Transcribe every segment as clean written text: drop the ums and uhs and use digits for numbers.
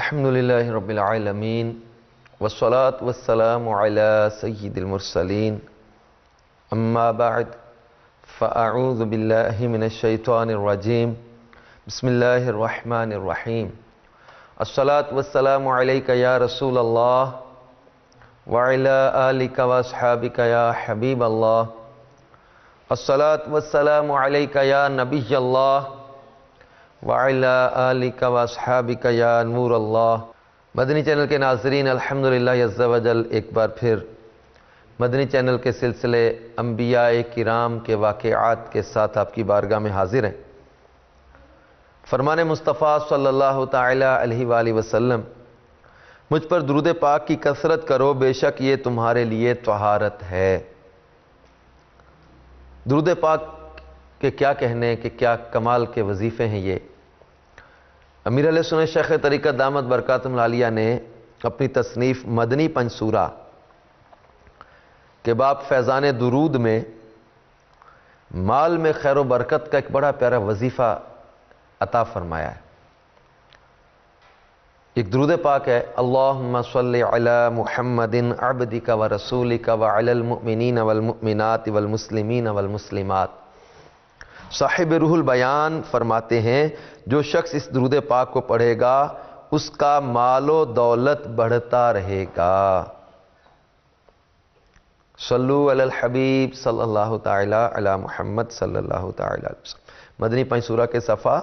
الحمدللہ رب العالمین والصلاة والسلام علی سید المرسلین اما بعد فاعوذ باللہ من الشیطان الرجیم بسم اللہ الرحمن الرحیم الصلاة والسلام علیک یا رسول اللہ وعلی آلک واصحابک یا حبیب اللہ الصلاة والسلام علیک یا نبی اللہ وعلی آلک واصحابک یا نور اللہ۔ مدنی چینل کے ناظرین، الحمدللہ عز و جل ایک بار پھر مدنی چینل کے سلسلے انبیاء کرام کے واقعات کے ساتھ آپ کی بارگاہ میں حاضر ہیں۔ فرمان مصطفیٰ صلی اللہ تعالی علیہ وآلہ وسلم، مجھ پر درود پاک کی کثرت کرو، بے شک یہ تمہارے لیے طہارت ہے۔ درود پاک کہ کیا کہنے کہ کیا کمال کے وظیفے ہیں یہ۔ امیر علیہ سنت شیخ طریقت دامت برکاتہم العالیہ نے اپنی تصنیف مدنی پنجسورہ کے باب فیضان درود میں مال میں خیر و برکت کا ایک بڑا پیارا وظیفہ عطا فرمایا ہے۔ ایک درود پاک ہے، اللہم صلی علی محمد عبدک و رسولک وعلی المؤمنین والمؤمنات والمسلمین والمسلمات۔ صاحب روح البیان فرماتے ہیں جو شخص اس درود پاک کو پڑھے گا اس کا مال و دولت بڑھتا رہے گا۔ صلو علی الحبیب صلی اللہ تعالی علی محمد صلی اللہ تعالی علیہ وسلم۔ مدنی پنجسورہ کے صفحہ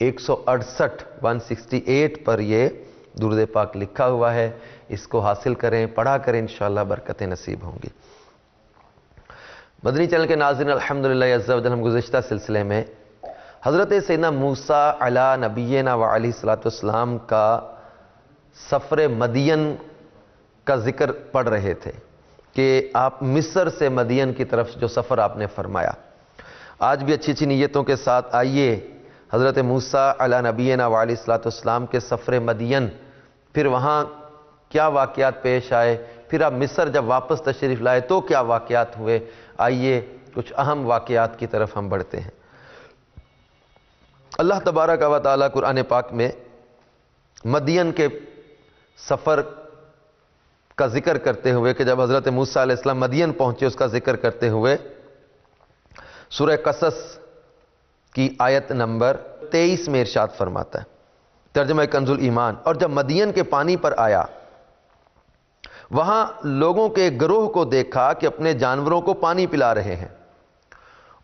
168 پر یہ درود پاک لکھا ہوا ہے، اس کو حاصل کریں، پڑھا کریں، انشاءاللہ برکتیں نصیب ہوں گی۔ مدنی چینل کے ناظرین، الحمدللہ عز و جل ہم گزشتہ سلسلے میں حضرت سیدنا موسیٰ علی نبینا و علیہ الصلوۃ والسلام کا سفر مدین کا ذکر پڑھ رہے تھے کہ آپ مصر سے مدین کی طرف جو سفر آپ نے فرمایا۔ آج بھی اچھی اچھی نیتوں کے ساتھ آئیے حضرت موسیٰ علی نبینا و علیہ الصلوۃ والسلام کے سفر مدین، پھر وہاں کیا واقعات پیش آئے، پھر آپ مصر جب واپس تشریف لائے تو کیا واقعات ہوئے۔ آئیے کچھ اہم واقعات کی طرف ہم بڑھتے ہیں۔ اللہ تبارک و تعالیٰ قرآن پاک میں مدین کے سفر کا ذکر کرتے ہوئے کہ جب حضرت موسیٰ علیہ السلام مدین پہنچے اس کا ذکر کرتے ہوئے سورہ قصص کی آیت نمبر 23 میں ارشاد فرماتا ہے، ترجمہ کنز الایمان، اور جب مدین کے پانی پر آیا وہاں لوگوں کے گروہ کو دیکھا کہ اپنے جانوروں کو پانی پلا رہے ہیں،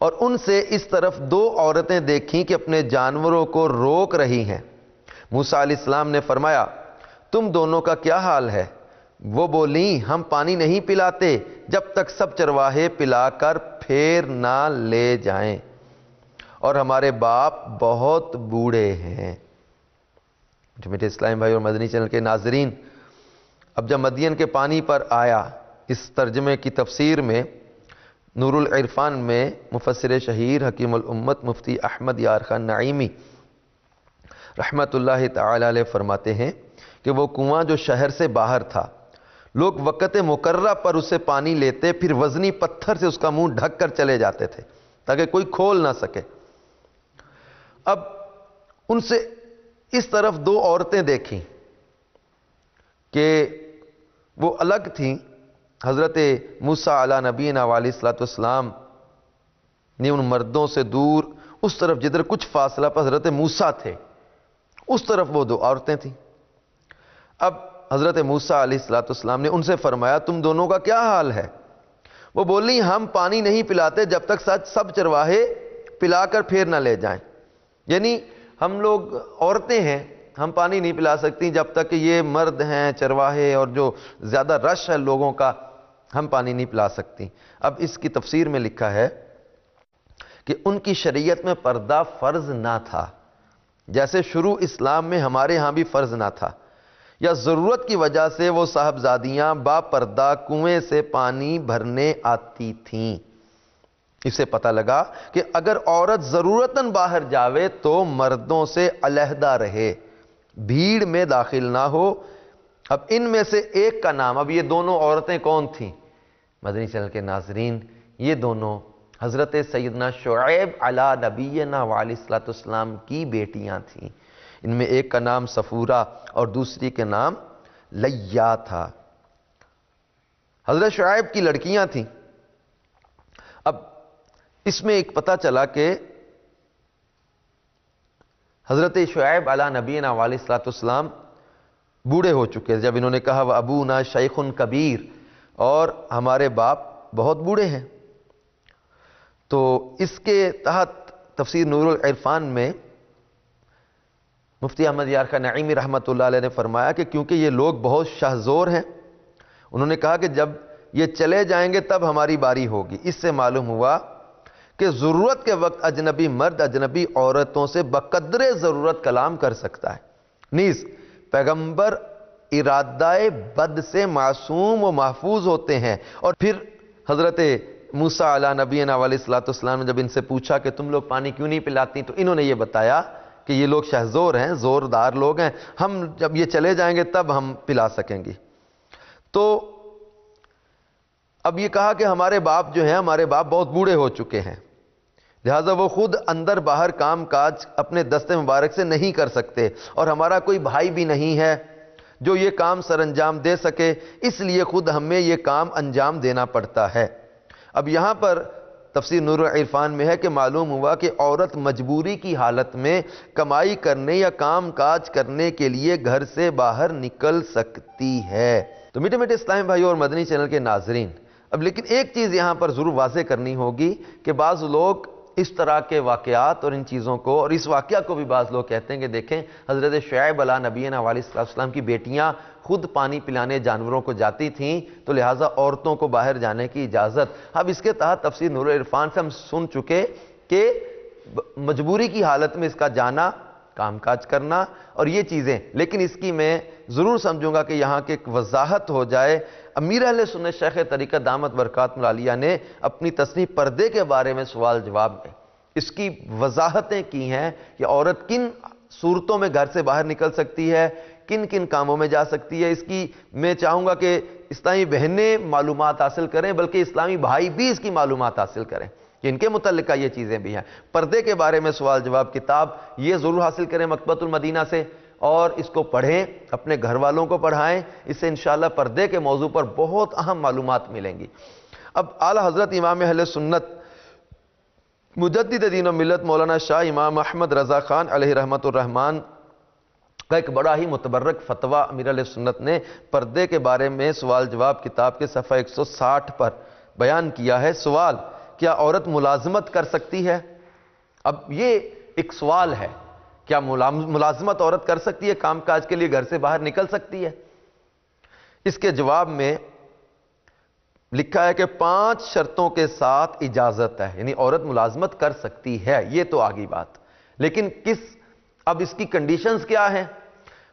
اور ان سے اس طرف 2 عورتیں دیکھیں کہ اپنے جانوروں کو روک رہی ہیں۔ موسیٰ علیہ السلام نے فرمایا تم دونوں کا کیا حال ہے؟ وہ بولیں ہم پانی نہیں پلاتے جب تک سب چرواہے پلا کر پھیر نہ لے جائیں، اور ہمارے باپ بہت بوڑھے ہیں۔ میٹھے اسلام بھائی اور مدنی چینل کے ناظرین، اب جب مدین کے پانی پر آیا، اس ترجمے کی تفسیر میں نور العرفان میں مفسر شہیر حکیم الامت مفتی احمد یار خان نعیمی رحمت اللہ تعالی علیہ فرماتے ہیں کہ وہ کنواں جو شہر سے باہر تھا، لوگ وقت مقررہ پر اسے پانی لیتے، پھر وزنی پتھر سے اس کا منہ ڈھک کر چلے جاتے تھے تاکہ کوئی کھول نہ سکے۔ اب ان سے اس طرف 2 عورتیں دیکھیں کہ وہ الگ تھیں۔ حضرت موسیٰ علی نبینا علیہ الصلوۃ والسلام نے ان مردوں سے دور اس طرف جدھر کچھ فاصلہ پر حضرت موسیٰ تھے، اس طرف وہ 2 عورتیں تھیں۔ اب حضرت موسیٰ علیہ الصلوۃ والسلام نے ان سے فرمایا تم دونوں کا کیا حال ہے؟ وہ بولی ہم پانی نہیں پلاتے جب تک سب چرواہے پلا کر پھیر نہ لے جائیں، یعنی ہم لوگ عورتیں ہیں، ہم پانی نہیں پلا سکتی جب تک کہ یہ مرد ہیں چرواہے اور جو زیادہ رش ہے لوگوں کا، ہم پانی نہیں پلا سکتی۔ اب اس کی تفسیر میں لکھا ہے کہ ان کی شریعت میں پردہ فرض نہ تھا، جیسے شروع اسلام میں ہمارے ہاں بھی فرض نہ تھا، یا ضرورت کی وجہ سے وہ صاحبزادیاں با پردہ کنویں سے پانی بھرنے آتی تھیں۔ اسے پتہ لگا کہ اگر عورت ضرورتاً باہر جاوے تو مردوں سے علیحدہ رہے، بھیڑ میں داخل نہ ہو۔ اب ان میں سے ایک کا نام، اب یہ دونوں عورتیں کون تھیں؟ مدنی چینل کے ناظرین، یہ دونوں حضرت سیدنا شعیب علی نبینا و علیہ الصلوۃ والسلام کی بیٹیاں تھیں۔ ان میں ایک کا نام صفورہ اور دوسری کے نام لیا تھا۔ حضرت شعیب کی لڑکیاں تھیں۔ اب اس میں ایک پتہ چلا کہ حضرت شعیب علیہ نبینا علیہ الصلوۃ والسلام بوڑھے ہو چکے، جب انہوں نے کہا وَأَبُونَا شَيْخٌ کبیر، اور ہمارے باپ بہت بوڑھے ہیں، تو اس کے تحت تفسیر نور العرفان میں مفتی احمد یار خان نعیمی رحمۃ اللہ علیہ نے فرمایا کہ کیونکہ یہ لوگ بہت شہزور ہیں، انہوں نے کہا کہ جب یہ چلے جائیں گے تب ہماری باری ہوگی۔ اس سے معلوم ہوا کہ ضرورت کے وقت اجنبی مرد اجنبی عورتوں سے بقدر ضرورت کلام کر سکتا ہے، نیز پیغمبر ارادہ بد سے معصوم و محفوظ ہوتے ہیں۔ اور پھر حضرت موسیٰ علیہ نبینا علیہ الصلوۃ والسلام نے جب ان سے پوچھا کہ تم لوگ پانی کیوں نہیں پلاتی، تو انہوں نے یہ بتایا کہ یہ لوگ شہزور ہیں، زوردار لوگ ہیں، ہم جب یہ چلے جائیں گے تب ہم پلا سکیں گے۔ تو اب یہ کہا کہ ہمارے باپ جو ہیں، ہمارے باپ بہت بوڑھے ہو چکے ہیں، لہٰذا وہ خود اندر باہر کام کاج اپنے دست مبارک سے نہیں کر سکتے، اور ہمارا کوئی بھائی بھی نہیں ہے جو یہ کام سر انجام دے سکے، اس لیے خود ہمیں یہ کام انجام دینا پڑتا ہے۔ اب یہاں پر تفسیر نور العرفان میں ہے کہ معلوم ہوا کہ عورت مجبوری کی حالت میں کمائی کرنے یا کام کاج کرنے کے لیے گھر سے باہر نکل سکتی ہے۔ تو میٹھے میٹھے اسلامی بھائی اور مدنی چینل کے ناظرین، اب لیکن ایک چیز یہاں پر ضرور واضح کرنی ہوگی کہ بعض لوگ اس طرح کے واقعات اور ان چیزوں کو، اور اس واقعہ کو بھی بعض لوگ کہتے ہیں کہ دیکھیں حضرت شعیب علیہ نبینا علیہ السلام کی بیٹیاں خود پانی پلانے جانوروں کو جاتی تھیں، تو لہٰذا عورتوں کو باہر جانے کی اجازت۔ اب اس کے تحت تفسیر نور العرفان سے ہم سن چکے کہ مجبوری کی حالت میں اس کا جانا، کام کاج کرنا اور یہ چیزیں، لیکن اس کی میں ضرور سمجھوں گا کہ یہاں کی ایک وضاحت ہو جائے۔ امیر اہل سنت شیخ طریقہ دامت برکاتہ العالیہ نے اپنی تصنیف پردے کے بارے میں سوال جواب میں اس کی وضاحتیں کی ہیں کہ عورت کن صورتوں میں گھر سے باہر نکل سکتی ہے، کن کن کاموں میں جا سکتی ہے۔ اس کی میں چاہوں گا کہ اسلامی بہنیں معلومات حاصل کریں، بلکہ اسلامی بھائی بھی اس کی معلومات حاصل کریں کہ ان کے متعلقہ یہ چیزیں بھی ہیں۔ پردے کے بارے میں سوال جواب کتاب یہ ضرور حاصل کریں مکتبۃ المدینہ سے، اور اس کو پڑھیں، اپنے گھر والوں کو پڑھائیں، اس سے انشاءاللہ پردے کے موضوع پر بہت اہم معلومات ملیں گی۔ اب اعلیٰ حضرت امام اہل سنت مجدد دین و ملت مولانا شاہ امام احمد رضا خان علیہ رحمت الرحمن کا ایک بڑا ہی متبرک فتویٰ امیر علیہ سنت نے پردے کے بارے میں سوال جواب کتاب کے صفحہ 160 پر بیان کیا ہے۔ سوال: کیا عورت ملازمت کر سکتی ہے؟ اب یہ ایک سوال ہے، کیا ملازمت عورت کر سکتی ہے، کام کاج کے لیے گھر سے باہر نکل سکتی ہے؟ اس کے جواب میں لکھا ہے کہ 5 شرطوں کے ساتھ اجازت ہے، یعنی عورت ملازمت کر سکتی ہے، یہ تو آگی بات، لیکن اب اس کی کنڈیشنز کیا ہیں؟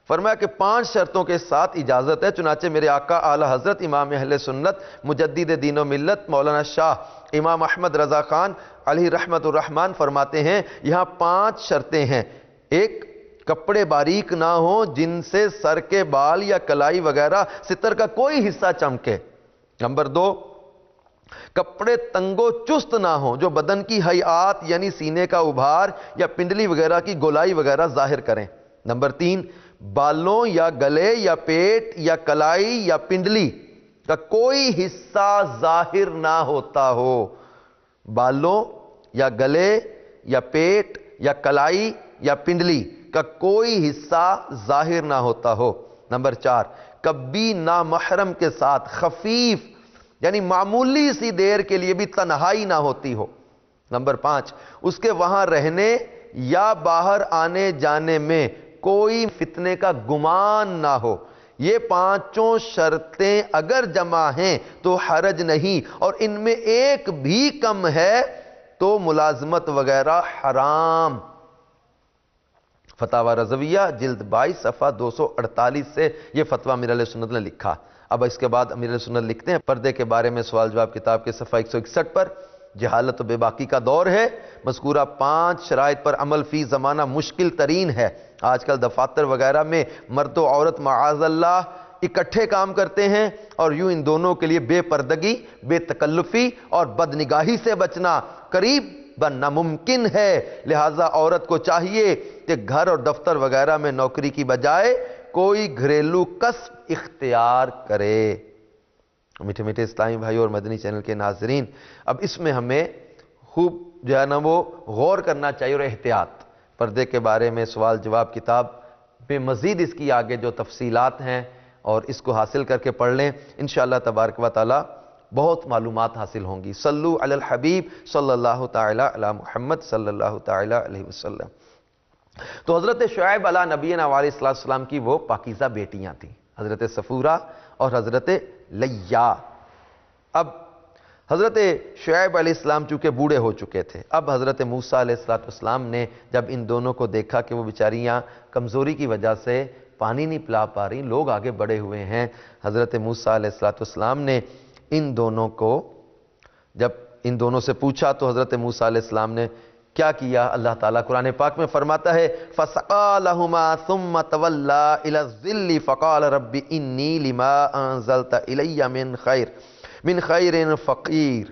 فرمایا کہ 5 شرطوں کے ساتھ اجازت ہے۔ چنانچہ میرے آقا اعلی حضرت امام اہل سنت مجدد دین و ملت مولانا شاہ امام احمد رضا خان علیہ رحمت الرحمن فرماتے ہیں یہاں 5 شرطیں ہیں۔ 1، کپڑے باریک نہ ہوں جن سے سر کے بال یا کلائی وغیرہ ستر کا کوئی حصہ چمکے۔ نمبر 2، کپڑے تنگ و چست نہ ہوں جو بدن کی حیات یعنی سینے کا ابھار یا پنڈلی وغیرہ کی گولائی وغیرہ ظاہر کریں۔ نمبر 3، بالوں یا گلے یا پیٹ یا کلائی یا پنڈلی کا کوئی حصہ ظاہر نہ ہوتا ہو، بالوں یا گلے یا پیٹ یا کلائی یا پنڈلی کا کوئی حصہ ظاہر نہ ہوتا ہو۔ نمبر 4، کبھی نامحرم کے ساتھ خفیف یعنی معمولی سی دیر کے لیے بھی تنہائی نہ ہوتی ہو۔ نمبر 5، اس کے وہاں رہنے یا باہر آنے جانے میں کوئی فتنے کا گمان نہ ہو۔ یہ 5 شرطیں اگر جمع ہیں تو حرج نہیں، اور ان میں ایک بھی کم ہے تو ملازمت وغیرہ حرام۔ فتاوی رضویہ جلد 22 صفحہ 248 سے یہ فتویٰ امیر علیہ سنت نے لکھا۔ اب اس کے بعد امیر علیہ سنت لکھتے ہیں پردے کے بارے میں سوال جواب کتاب کے صفحہ 161 پر، جہالت و بے باکی کا دور ہے، مذکورہ 5 شرائط پر عمل فی زمانہ مشکل ترین ہے۔ آج کل دفاتر وغیرہ میں مرد و عورت معاذ اللہ اکٹھے کام کرتے ہیں، اور یوں ان دونوں کے لیے بے پردگی، بے تکلفی اور بدنگاہی سے بچنا قریب بننا ممکن ہے، لہٰذا عورت کو چاہیے کہ گھر اور دفتر وغیرہ میں نوکری کی بجائے کوئی گھریلو کسب اختیار کرے۔ میٹھے میٹھے اسلامی بھائی اور مدنی چینل کے ناظرین، اب اس میں ہمیں خوب جو ہے نا وہ غور کرنا چاہیے اور احتیاط۔ پردے کے بارے میں سوال جواب کتاب میں مزید اس کی آگے جو تفصیلات ہیں اور اس کو حاصل کر کے پڑھ لیں، انشاءاللہ تبارک و تعالی بہت معلومات حاصل ہوں گی۔ صلو علی الحبیب صلی اللہ تعالی علی محمد صلی اللہ تعالی علیہ وسلم۔ تو حضرت شعیب علیہ نبینا علیہ السلام کی وہ پاکیزہ بیٹیاں تھیں، حضرت صفورہ اور حضرت لیہ۔ اب حضرت شعیب علیہ السلام چونکہ بوڑھے ہو چکے تھے، اب حضرت موسیٰ علیہ السلام نے جب ان دونوں کو دیکھا کہ وہ بیچاریاں کمزوری کی وجہ سے پانی نہیں پلا پا رہی، لوگ آگے بڑھے ہوئے ہیں، حضرت موسیٰ علیہ السلام نے ان دونوں کو جب ان دونوں سے پوچھا تو حضرت موسیٰ علیہ السلام نے کیا کیا؟ اللہ تعالیٰ قرآن پاک میں فرماتا ہے فَسَقَىٰ لَهُمَا ثُمَّ تَوَلَّىٰ إِلَى الظِّلِّ فَقَالَ رَبِّ إِنِّي لِمَا أَنزَلْتَ إِلَيَّ مِنْ خَيْرٍ فَقِيرٌ۔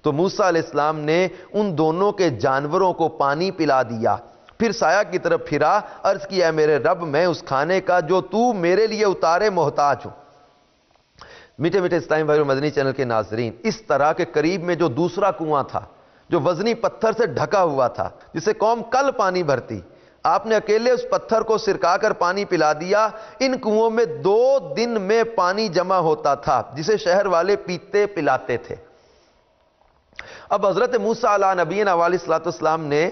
تو موسیٰ علیہ السلام نے ان دونوں کے جانوروں کو پانی پلا دیا، پھر سایہ کی طرف پھرا، عرض کیا اے میرے رب میں اس کھانے کا جو تو میرے لیے اتارے محتاج ہوں۔ میٹھے میٹھے اسلامی بھائی اور مدنی چینل کے ناظرین، اس طرح کے قریب میں جو دوسرا کنواں تھا جو وزنی پتھر سے ڈھکا ہوا تھا، جسے قوم کل پانی بھرتی، آپ نے اکیلے اس پتھر کو سرکا کر پانی پلا دیا۔ ان کنووں میں 2 دن میں پانی جمع ہوتا تھا جسے شہر والے پیتے پلاتے تھے۔ اب حضرت موسیٰ علیہ نبینا علیہ السلام نے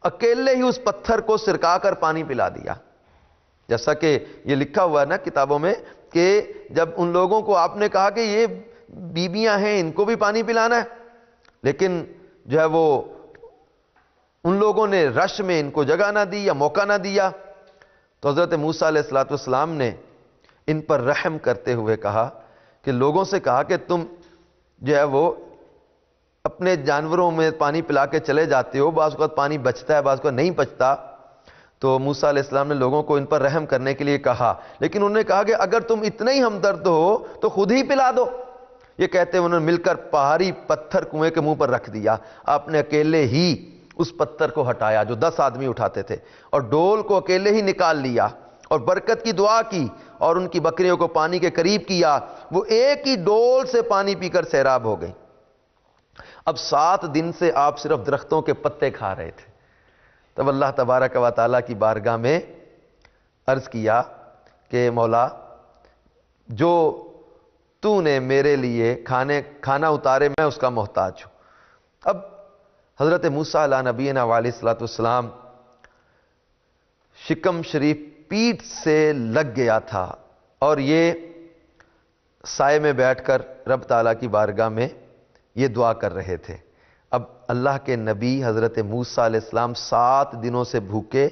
اکیلے ہی اس پتھر کو سرکا کر پانی پلا دیا، جیسا کہ یہ لکھا ہوا ہے نا کتابوں میں کہ جب ان لوگوں کو آپ نے کہا کہ یہ بیویاں ہیں ان کو بھی پانی پلانا ہے، لیکن جو ہے وہ ان لوگوں نے رش میں ان کو جگہ نہ دی یا موقع نہ دیا، تو حضرت موسیٰ علیہ السلام نے ان پر رحم کرتے ہوئے کہا کہ لوگوں سے کہا کہ تم جو ہے وہ اپنے جانوروں میں پانی پلا کے چلے جاتے ہو، بعض اوقات پانی بچتا ہے بعض اوقات نہیں بچتا، تو موسیٰ علیہ السلام نے لوگوں کو ان پر رحم کرنے کے لیے کہا، لیکن انہوں نے کہا کہ اگر تم اتنے ہی ہمدرد ہو تو خود ہی پلا دو۔ یہ کہتے ہیں انہوں نے مل کر پہاڑی پتھر کنویں کے منہ پر رکھ دیا، آپ نے اکیلے ہی اس پتھر کو ہٹایا جو 10 آدمی اٹھاتے تھے، اور ڈول کو اکیلے ہی نکال لیا اور برکت کی دعا کی اور ان کی بکریوں کو پانی کے قریب کیا، وہ ایک ہی ڈول سے پانی پی کر سیراب ہو گئی۔ اب 7 دن سے آپ صرف درختوں کے پتے کھا رہے تھے۔ تب اللہ تبارک و تعالیٰ کی بارگاہ میں عرض کیا کہ مولا جو تو نے میرے لیے کھانا اتارے میں اس کا محتاج ہوں۔ اب حضرت موسیٰ علیہ نبینا علیہ السلام شکم شریف پیٹھ سے لگ گیا تھا اور یہ سائے میں بیٹھ کر رب تعالیٰ کی بارگاہ میں یہ دعا کر رہے تھے۔ اب اللہ کے نبی حضرت موسیٰ علیہ السلام 7 دنوں سے بھوکے،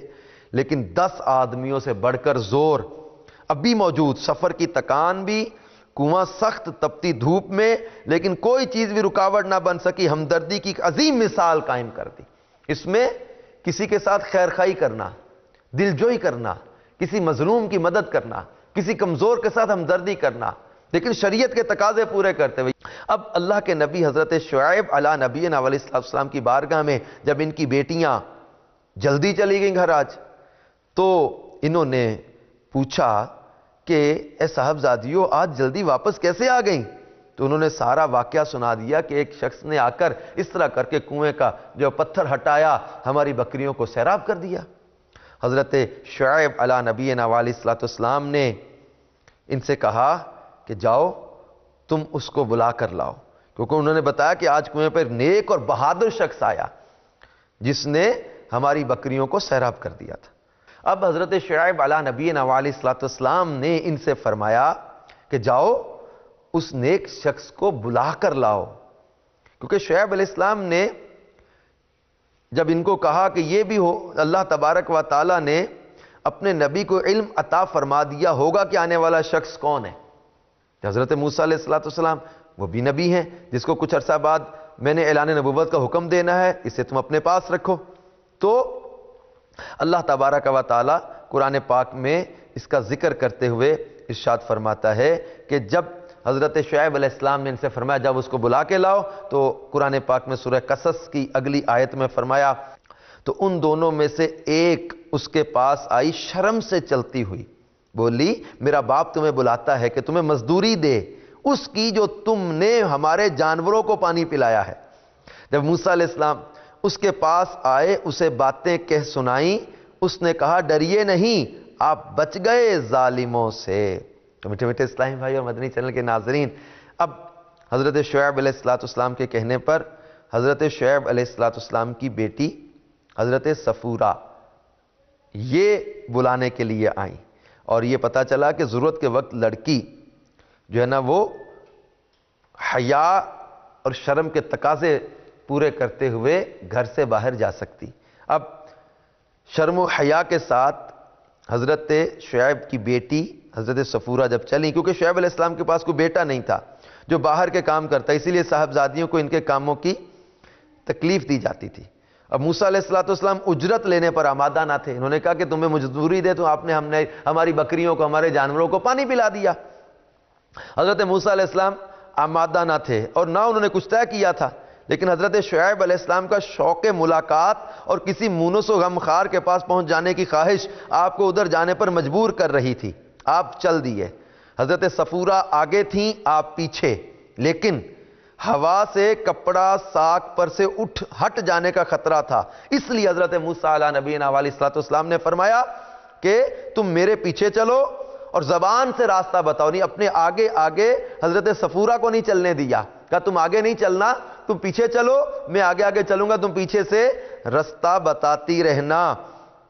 لیکن 10 آدمیوں سے بڑھ کر زور اب بھی موجود، سفر کی تکان بھی، کنواں سخت تپتی دھوپ میں، لیکن کوئی چیز بھی رکاوٹ نہ بن سکی، ہمدردی کی ایک عظیم مثال قائم کر دی۔ اس میں کسی کے ساتھ خیرخواہی کرنا، دلجوئی کرنا، کسی مظلوم کی مدد کرنا، کسی کمزور کے ساتھ ہمدردی کرنا، لیکن شریعت کے تقاضے پورے کرتے ہوئے۔ اب اللہ کے نبی حضرت شعیب علیہ نبینا علیہ السلام کی بارگاہ میں جب ان کی بیٹیاں جلدی چلی گئیں گھر آج، تو انہوں نے پوچھا کہ اے صاحبزادیوں آج جلدی واپس کیسے آ گئیں؟ تو انہوں نے سارا واقعہ سنا دیا کہ ایک شخص نے آ کر اس طرح کر کے کنویں کا جو پتھر ہٹایا، ہماری بکریوں کو سیراب کر دیا۔ حضرت شعیب علیہ نبینا علیہ السلام نے ان سے کہا کہ جاؤ تم اس کو بلا کر لاؤ، کیونکہ انہوں نے بتایا کہ آج کنویں پر نیک اور بہادر شخص آیا جس نے ہماری بکریوں کو سیراب کر دیا تھا۔ اب حضرت شعیب علیہ نبینا علیہ السلام نے ان سے فرمایا کہ جاؤ اس نیک شخص کو بلا کر لاؤ، کیونکہ شعیب علیہ السلام نے جب ان کو کہا کہ یہ بھی ہو، اللہ تبارک و تعالی نے اپنے نبی کو علم عطا فرما دیا ہوگا کہ آنے والا شخص کون ہے۔ حضرت موسیٰ علیہ السلام وہ بھی نبی ہیں جس کو کچھ عرصہ بعد میں نے اعلان نبوت کا حکم دینا ہے، اسے تم اپنے پاس رکھو۔ تو اللہ تبارک و تعالی قرآن پاک میں اس کا ذکر کرتے ہوئے ارشاد فرماتا ہے کہ جب حضرت شعیب علیہ السلام نے ان سے فرمایا جب اس کو بلا کے لاؤ، تو قرآن پاک میں سورہ قصص کی اگلی آیت میں فرمایا تو ان دونوں میں سے ایک اس کے پاس آئی شرم سے چلتی ہوئی، بولی میرا باپ تمہیں بلاتا ہے کہ تمہیں مزدوری دے اس کی جو تم نے ہمارے جانوروں کو پانی پلایا ہے۔ جب موسیٰ علیہ السلام اس کے پاس آئے، اسے باتیں کہہ سنائیں، اس نے کہا ڈریے نہیں، آپ بچ گئے ظالموں سے۔ تو میٹھے میٹھے اسلامی بھائی اور مدنی چینل کے ناظرین، اب حضرت شعیب علیہ السلام کے کہنے پر حضرت شعیب علیہ السلام کی بیٹی حضرت صفورہ یہ بلانے کے لیے آئیں، اور یہ پتہ چلا کہ ضرورت کے وقت لڑکی جو ہے نا وہ حیا اور شرم کے تقاضے پورے کرتے ہوئے گھر سے باہر جا سکتی۔ اب شرم و حیا کے ساتھ حضرت شعیب کی بیٹی حضرت صفورہ جب چلیں، کیونکہ شعیب علیہ السلام کے پاس کوئی بیٹا نہیں تھا جو باہر کے کام کرتا، اسی لیے صاحبزادیوں کو ان کے کاموں کی تکلیف دی جاتی تھی۔ اب موسیٰ علیہ السلام اجرت لینے پر آمادہ نہ تھے، انہوں نے کہا کہ تمہیں مزدوری دے تو آپ نے ہماری بکریوں کو، ہمارے جانوروں کو پانی پلا دیا۔ حضرت موسیٰ علیہ السلام آمادہ نہ تھے اور نہ انہوں نے کچھ طے کیا تھا، لیکن حضرت شعیب علیہ السلام کا شوق ملاقات اور کسی مونس و غمخوار کے پاس پہنچ جانے کی خواہش آپ کو ادھر جانے پر مجبور کر رہی تھی۔ آپ چل دیے، حضرت صفورہ آگے تھیں، آپ پیچھے، لیکن ہوا سے کپڑا ساک پر سے ہٹ جانے کا خطرہ تھا، اس لیے حضرت موسیٰ علیہ نبینا علیہ السلام نے فرمایا کہ تم میرے پیچھے چلو اور زبان سے راستہ بتاؤ، نہیں اپنے آگے آگے حضرت صفورہ کو نہیں چلنے دیا، کہا تم آگے نہیں چلنا، تم پیچھے چلو، میں آگے آگے چلوں گا، تم پیچھے سے راستہ بتاتی رہنا،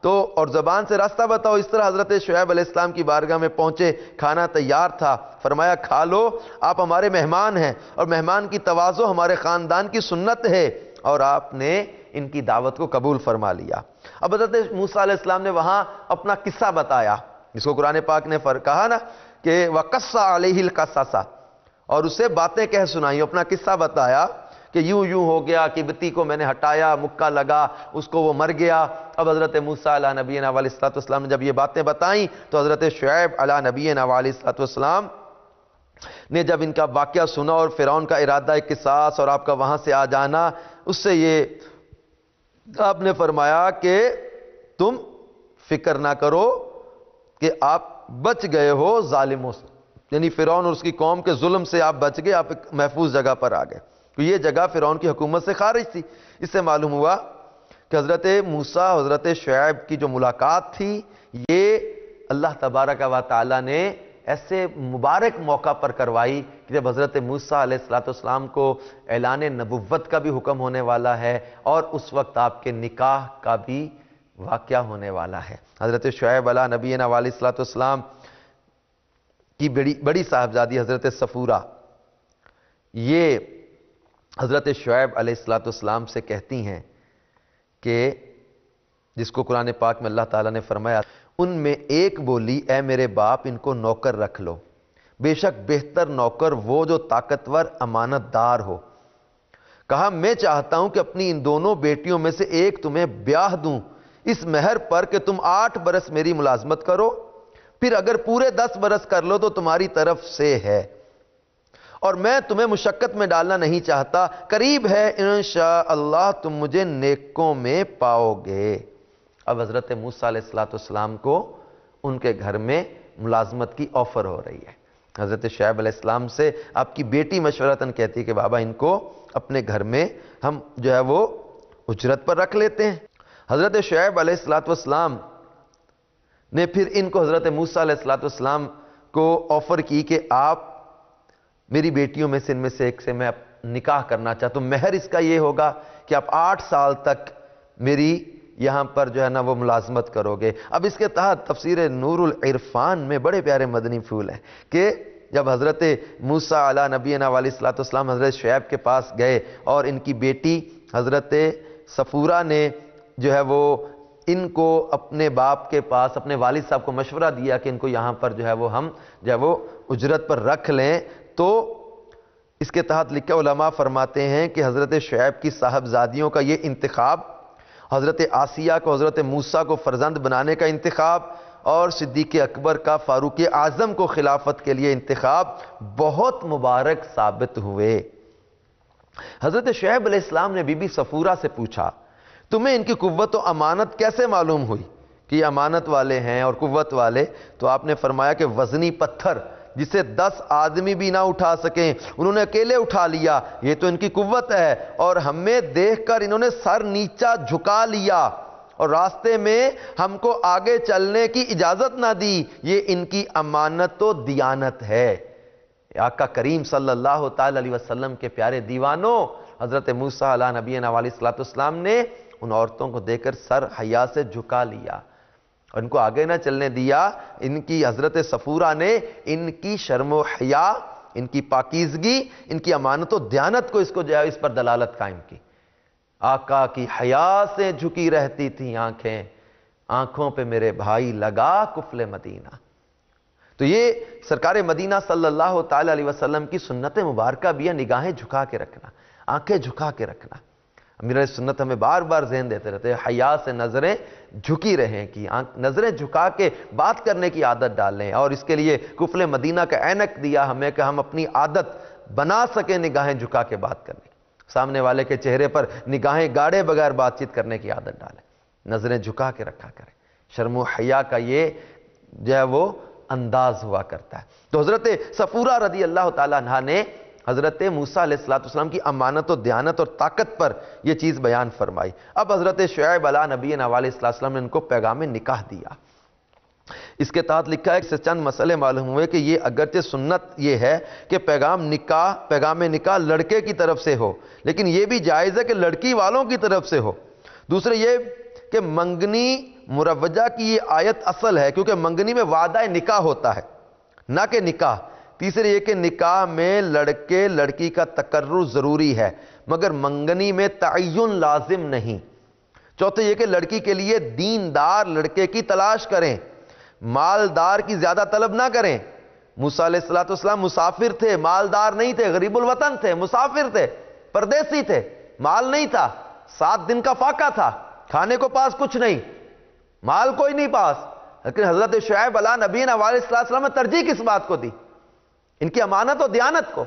تو اور زبان سے راستہ بتاؤ۔ اس طرح حضرت شعیب علیہ السلام کی بارگاہ میں پہنچے، کھانا تیار تھا، فرمایا کھا لو، آپ ہمارے مہمان ہیں اور مہمان کی تواضع ہمارے خاندان کی سنت ہے، اور آپ نے ان کی دعوت کو قبول فرما لیا۔ اب حضرت موسیٰ علیہ السلام نے وہاں اپنا قصہ بتایا، جس کو قرآن پاک نے کہا نا کہ وَقَصَّ عَلَيْهِ الْقَصَصَ، اور اسے باتیں کہہ سنائیں، اپنا قصہ بتایا کہ یوں یوں ہو گیا، قبطی کو میں نے ہٹایا، مکہ لگا، اس کو وہ مر گیا۔ اب حضرت موسیٰ علیہ نبینا علیہ السلام نے جب یہ باتیں بتائیں تو حضرت شعیب علیہ نبینا علیہ السلام نے جب ان کا واقعہ سنا اور فرعون کا ارادہ قصاص اور آپ کا وہاں سے آ جانا، اس سے یہ آپ نے فرمایا کہ تم فکر نہ کرو کہ آپ بچ گئے ہو ظالموں سے، یعنی فرعون اور اس کی قوم کے ظلم سے آپ بچ گئے، آپ ایک محفوظ جگہ پر آ گئے، تو یہ جگہ فرعون کی حکومت سے خارج تھی۔ اس سے معلوم ہوا کہ حضرت موسیٰ حضرت شعیب کی جو ملاقات تھی یہ اللہ تبارک و تعالی نے ایسے مبارک موقع پر کروائی کہ جب حضرت موسیٰ علیہ السلام کو اعلان نبوت کا بھی حکم ہونے والا ہے اور اس وقت آپ کے نکاح کا بھی واقعہ ہونے والا ہے۔ حضرت شعیب علیہ نبینا علیہ السلام کی بڑی صاحبزادی حضرت صفورہ یہ حضرت شعیب علیہ السلام سے کہتی ہیں کہ جس کو قرآن پاک میں اللہ تعالیٰ نے فرمایا، ان میں ایک بولی اے میرے باپ ان کو نوکر رکھ لو، بے شک بہتر نوکر وہ جو طاقتور امانت دار ہو۔ کہا میں چاہتا ہوں کہ اپنی ان دونوں بیٹیوں میں سے ایک تمہیں بیاہ دوں اس مہر پر کہ تم 8 برس میری ملازمت کرو، پھر اگر پورے 10 برس کر لو تو تمہاری طرف سے ہے، اور میں تمہیں مشقت میں ڈالنا نہیں چاہتا، قریب ہے انشاءاللہ تم مجھے نیکوں میں پاؤ گے۔ اب حضرت موسیٰ علیہ السلام کو ان کے گھر میں ملازمت کی آفر ہو رہی ہے۔ حضرت شعیب علیہ السلام سے آپ کی بیٹی مشورتاً کہتی ہے کہ بابا ان کو اپنے گھر میں ہم جو ہے وہ اجرت پر رکھ لیتے ہیں۔ حضرت شعیب علیہ السلام نے پھر ان کو حضرت موسیٰ علیہ السلام کو آفر کی کہ آپ میری بیٹیوں میں سے ان میں سے ایک سے میں نکاح کرنا چاہتا ہوں، مہر اس کا یہ ہوگا کہ آپ 8 سال تک میری یہاں پر جو ہے نا وہ ملازمت کرو گے۔ اب اس کے تحت تفسیر نور العرفان میں بڑے پیارے مدنی پھول ہیں کہ جب حضرت موسیٰ علیہ نبینا علیہ السلام حضرت شعیب کے پاس گئے اور ان کی بیٹی حضرت صفورہ نے جو ہے وہ ان کو اپنے باپ کے پاس اپنے والد صاحب کو مشورہ دیا کہ ان کو یہاں پر جو ہے وہ ہم جو ہے وہ اجرت پر رکھ لیں، تو اس کے تحت لکھا علماء فرماتے ہیں کہ حضرت شعیب کی صاحبزادیوں کا یہ انتخاب، حضرت آسیہ کو حضرت موسیٰ کو فرزند بنانے کا انتخاب اور صدیق اکبر کا فاروق اعظم کو خلافت کے لیے انتخاب بہت مبارک ثابت ہوئے۔ حضرت شعیب علیہ السلام نے بی بی صفورہ سے پوچھا تمہیں ان کی قوت و امانت کیسے معلوم ہوئی کہ یہ امانت والے ہیں اور قوت والے؟ تو آپ نے فرمایا کہ وزنی پتھر جسے 10 آدمی بھی نہ اٹھا سکیں انہوں نے اکیلے اٹھا لیا، یہ تو ان کی قوت ہے، اور ہمیں دیکھ کر انہوں نے سر نیچا جھکا لیا اور راستے میں ہم کو آگے چلنے کی اجازت نہ دی، یہ ان کی امانت و دیانت ہے۔ آقا کریم صلی اللہ تعالی علیہ وسلم کے پیارے دیوانوں، حضرت موسیٰ علیہ نبینا علیہ السلام نے ان عورتوں کو دیکھ کر سر حیا سے جھکا لیا اور ان کو آگے نہ چلنے دیا۔ ان کی حضرت صفورہ نے ان کی شرم و حیا، ان کی پاکیزگی، ان کی امانت و دیانت کو اس پر دلالت قائم کی۔ آقا کی حیا سے جھکی رہتی تھی آنکھیں، آنکھوں پہ میرے بھائی لگا کفل مدینہ۔ تو یہ سرکار مدینہ صلی اللہ تعالی علیہ وسلم کی سنت مبارکہ بھی ہے، نگاہیں جھکا کے رکھنا، آنکھیں جھکا کے رکھنا۔ امیر علیہ سنت ہمیں بار بار ذہن دیتے رہتے ہیں حیا سے نظریں جھکی رہیں، کہ نظریں جھکا کے بات کرنے کی عادت ڈالیں، اور اس کے لیے کفل مدینہ کا عینک دیا ہمیں کہ ہم اپنی عادت بنا سکیں نگاہیں جھکا کے بات کرنے، سامنے والے کے چہرے پر نگاہیں گاڑے بغیر بات چیت کرنے کی عادت ڈالیں، نظریں جھکا کے رکھا کریں۔ شرم و حیا کا یہ جو ہے وہ انداز ہوا کرتا ہے۔ تو حضرت صفورہ رضی اللہ تعالیٰ عنہ نے حضرت موسیٰ علیہ السلام کی امانت و دیانت اور طاقت پر یہ چیز بیان فرمائی۔ اب حضرت شعیب علیہ نبینا علیہ السلام نے ان کو پیغام نکاح دیا۔ اس کے تحت لکھا ہے کہ چند مسئلے معلوم ہوئے کہ یہ اگرچہ سنت یہ ہے کہ پیغام نکاح لڑکے کی طرف سے ہو، لیکن یہ بھی جائز ہے کہ لڑکی والوں کی طرف سے ہو۔ دوسرے یہ کہ منگنی مروجہ کی یہ آیت اصل ہے کیونکہ منگنی میں وعدہ نکاح ہوتا ہے نہ کہ نکاح۔ تیسرے یہ کہ نکاح میں لڑکے لڑکی کا تقرر ضروری ہے مگر منگنی میں تعین لازم نہیں۔ چوتھے یہ کہ لڑکی کے لیے دیندار لڑکے کی تلاش کریں، مالدار کی زیادہ طلب نہ کریں۔ موسیٰ علیہ السلام مسافر تھے، مالدار نہیں تھے، غریب الوطن تھے، مسافر تھے، پردیسی تھے، مال نہیں تھا، 7 دن کا فاقہ تھا، کھانے کو پاس کچھ نہیں، مال کوئی نہیں پاس، لیکن حضرت شعیب علیہ نبینا علیہ السلام نے ترجیح کس بات کو دی؟ ان کی امانت و دیانت کو،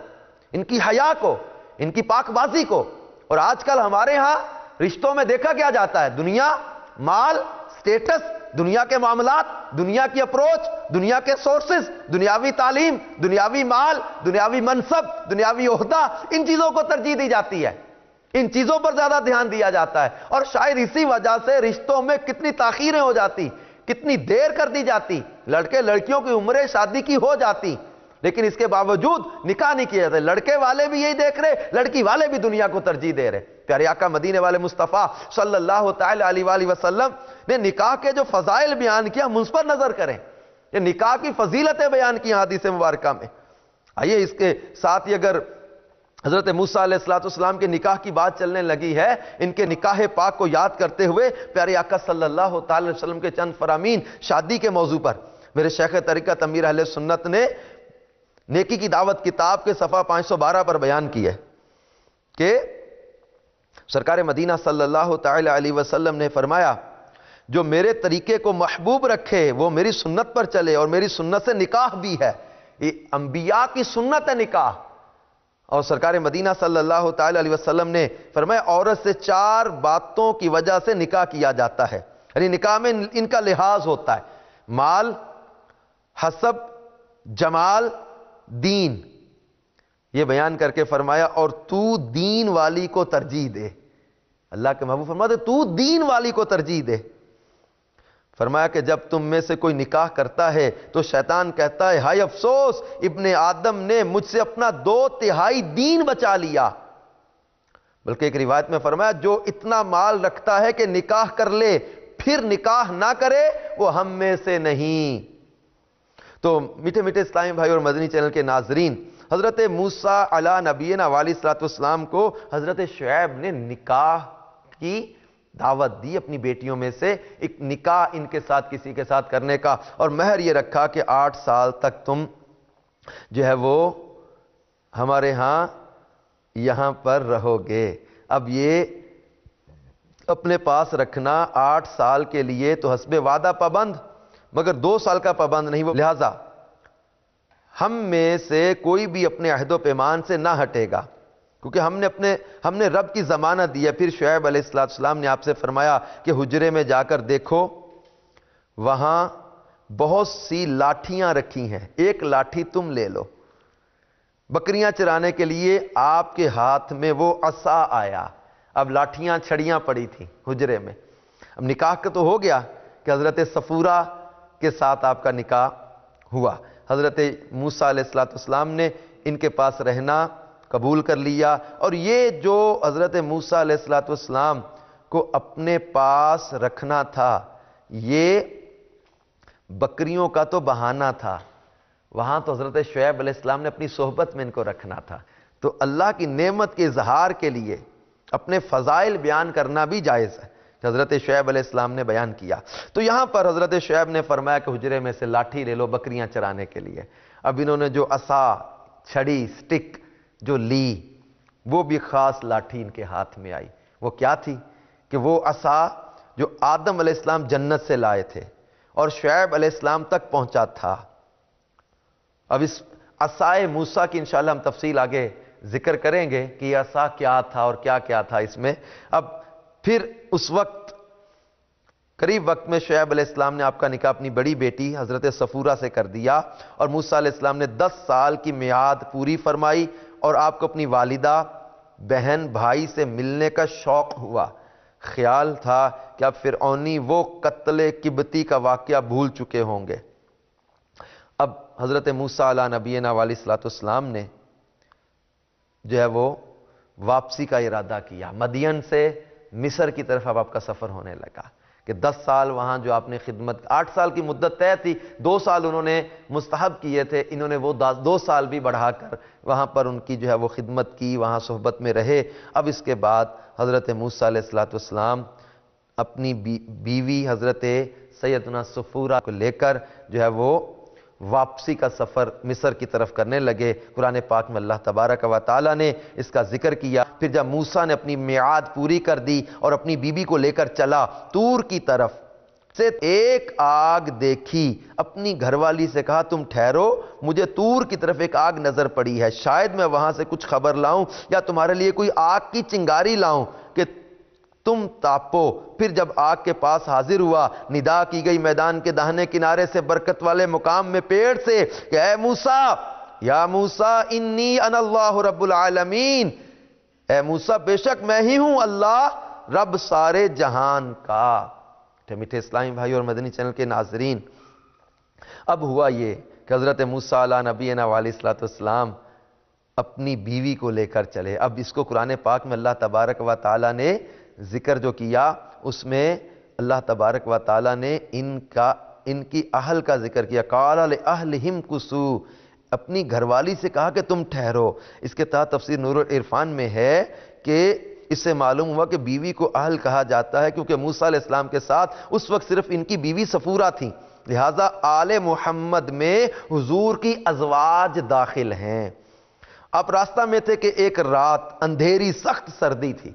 ان کی حیا کو، ان کی پاک بازی کو۔ اور آج کل ہمارے ہاں رشتوں میں دیکھا کیا جاتا ہے؟ دنیا، مال، سٹیٹس، دنیا کے معاملات، دنیا کی اپروچ، دنیا کے سورسز، دنیاوی تعلیم، دنیاوی مال، دنیاوی منصب، دنیاوی عہدہ، ان چیزوں کو ترجیح دی جاتی ہے، ان چیزوں پر زیادہ دھیان دیا جاتا ہے، اور شاید اسی وجہ سے رشتوں میں کتنی تاخیریں ہو جاتی، کتنی دیر کر دی جاتی، لڑکے لڑکیوں کی عمریں شادی کی ہو جاتی، لیکن اس کے باوجود نکاح نہیں کیا جاتا۔ لڑکے والے بھی یہی دیکھ رہے، لڑکی والے بھی دنیا کو ترجیح دے رہے۔ پیارے آقا مدینے والے مصطفیٰ صلی اللہ تعالی علیہ وآلہ وسلم نے نکاح کے جو فضائل بیان کیا ہم اس پر نظر کریں، یہ نکاح کی فضیلتیں بیان کی حدیث مبارکہ میں۔ آئیے اس کے ساتھ ہی اگر حضرت موسیٰ علیہ السلام کے نکاح کی بات چلنے لگی ہے، ان کے نکاح پاک کو یاد کرتے ہوئے پیارے آقا صلی اللہ تعالی علیہ وسلم کے چند فرامین شادی کے موضوع پر میرے شیخ طریقت امیر اہل سنت نے نیکی کی دعوت کتاب کے صفحہ 512 پر بیان کی ہے کہ سرکار مدینہ صلی اللہ تعالی علیہ وسلم نے فرمایا جو میرے طریقے کو محبوب رکھے وہ میری سنت پر چلے، اور میری سنت سے نکاح بھی ہے، یہ انبیاء کی سنت ہے نکاح۔ اور سرکار مدینہ صلی اللہ تعالی علیہ وسلم نے فرمایا عورت سے 4 باتوں کی وجہ سے نکاح کیا جاتا ہے، یعنی نکاح میں ان کا لحاظ ہوتا ہے، مال، حسب، جمال، دین، یہ بیان کر کے فرمایا اور تو دین والی کو ترجیح دے۔ اللہ کے محبوب فرماتے تو دین والی کو ترجیح دے۔ فرمایا کہ جب تم میں سے کوئی نکاح کرتا ہے تو شیطان کہتا ہے ہائے افسوس ابن آدم نے مجھ سے اپنا 2/3 دین بچا لیا۔ بلکہ ایک روایت میں فرمایا جو اتنا مال رکھتا ہے کہ نکاح کر لے پھر نکاح نہ کرے وہ ہم میں سے نہیں۔ تو میٹھے میٹھے اسلامی بھائی اور مدنی چینل کے ناظرین، حضرت موسیٰ علیہ نبینا علیہ السلام کو حضرت شعیب نے نکاح کی دعوت دی اپنی بیٹیوں میں سے، ایک نکاح ان کے ساتھ کسی کے ساتھ کرنے کا، اور مہر یہ رکھا کہ 8 سال تک تم جو ہے وہ ہمارے ہاں یہاں پر رہو گے۔ اب یہ اپنے پاس رکھنا 8 سال کے لیے تو حسب وعدہ پابند، مگر 2 سال کا پابند نہیں وہ، لہذا ہم میں سے کوئی بھی اپنے عہد و پیمان سے نہ ہٹے گا، کیونکہ ہم نے رب کی ضمانت دی ہے۔ پھر شعیب علیہ السلام نے آپ سے فرمایا کہ حجرے میں جا کر دیکھو، وہاں بہت سی لاٹھیاں رکھی ہیں، ایک لاٹھی تم لے لو۔ بکریاں چرانے کے لیے آپ کے ہاتھ میں وہ عصا آیا، اب لاٹھیاں چھڑیاں پڑی تھیں حجرے میں۔ اب نکاح کا تو ہو گیا کہ حضرت صفورہ کے ساتھ آپ کا نکاح ہوا، حضرت موسیٰ علیہ السلام نے ان کے پاس رہنا قبول کر لیا، اور یہ جو حضرت موسیٰ علیہ السلام کو اپنے پاس رکھنا تھا یہ بکریوں کا تو بہانہ تھا، وہاں تو حضرت شعیب علیہ السلام نے اپنی صحبت میں ان کو رکھنا تھا، تو اللہ کی نعمت کے اظہار کے لیے اپنے فضائل بیان کرنا بھی جائز ہے کہ حضرت شعیب علیہ السلام نے بیان کیا۔ تو یہاں پر حضرت شعیب نے فرمایا کہ حجرے میں سے لاٹھی لے لو بکریاں چرانے کے لیے۔ اب انہوں نے جو عصا، چھڑی، سٹک جو لی، وہ بھی خاص لاٹھی ان کے ہاتھ میں آئی۔ وہ کیا تھی کہ وہ عصا جو آدم علیہ السلام جنت سے لائے تھے اور شعیب علیہ السلام تک پہنچا تھا۔ اب اس عصائے موسیٰ کی انشاءاللہ ہم تفصیل آگے ذکر کریں گے کہ یہ عصا کیا تھا اور کیا کیا تھا اس میں۔ اب پھر اس وقت قریب وقت میں شعیب علیہ السلام نے آپ کا نکاح اپنی بڑی بیٹی حضرت صفورہ سے کر دیا، اور موسیٰ علیہ السلام نے 10 سال کی میعاد پوری فرمائی، اور آپ کو اپنی والدہ، بہن، بھائی سے ملنے کا شوق ہوا۔ خیال تھا کہ اب فرعونی وہ قتل قبطی کا واقعہ بھول چکے ہوں گے۔ اب حضرت موسیٰ علیہ نبینا علیہ السلام نے جو ہے وہ واپسی کا ارادہ کیا، مدین سے مصر کی طرف اب آپ کا سفر ہونے لگا کہ 10 سال وہاں جو آپ نے خدمت، 8 سال کی مدت طے تھی، 2 سال انہوں نے مستحب کیے تھے، انہوں نے وہ 2 سال بھی بڑھا کر وہاں پر ان کی جو ہے وہ خدمت کی، وہاں صحبت میں رہے۔ اب اس کے بعد حضرت موسیٰ علیہ السلام اپنی بیوی حضرت سیدنا صفورہ کو لے کر جو ہے وہ واپسی کا سفر مصر کی طرف کرنے لگے۔ قرآن پاک میں اللہ تبارک و تعالیٰ نے اس کا ذکر کیا۔ پھر جب موسیٰ نے اپنی میعاد پوری کر دی اور اپنی بیوی کو لے کر چلا طور کی طرف سے، ایک آگ دیکھی، اپنی گھر والی سے کہا تم ٹھہرو، مجھے طور کی طرف ایک آگ نظر پڑی ہے، شاید میں وہاں سے کچھ خبر لاؤں یا تمہارے لیے کوئی آگ کی چنگاری لاؤں کہ تم تاپو۔ پھر جب آگ کے پاس حاضر ہوا، ندا کی گئی میدان کے داہنے کنارے سے، برکت والے مقام میں پیڑ سے کہ اے موسیٰ، یا موسیٰ انی انا اللہ رب العالمین، اے موسیٰ بے شک میں ہی ہوں اللہ رب سارے جہان کا۔ میٹھے اسلامی بھائی اور مدنی چینل کے ناظرین، اب ہوا یہ کہ حضرت موسیٰ علیہ نبینا علیہ السلام اپنی بیوی کو لے کر چلے۔ اب اس کو قرآن پاک میں اللہ تبارک و تعالیٰ نے ذکر جو کیا، اس میں اللہ تبارک و تعالیٰ نے ان کی اہل کا ذکر کیا۔ قال لأہلہم کثوا، اپنی گھر والی سے کہا کہ تم ٹھہرو۔ اس کے تحت تفسیر نور العرفان میں ہے کہ اس سے معلوم ہوا کہ بیوی کو اہل کہا جاتا ہے کیونکہ موسیٰ علیہ السلام کے ساتھ اس وقت صرف ان کی بیوی صفورہ تھی، لہٰذا آل محمد میں حضور کی ازواج داخل ہیں۔ آپ راستہ میں تھے کہ ایک رات اندھیری سخت سردی تھی،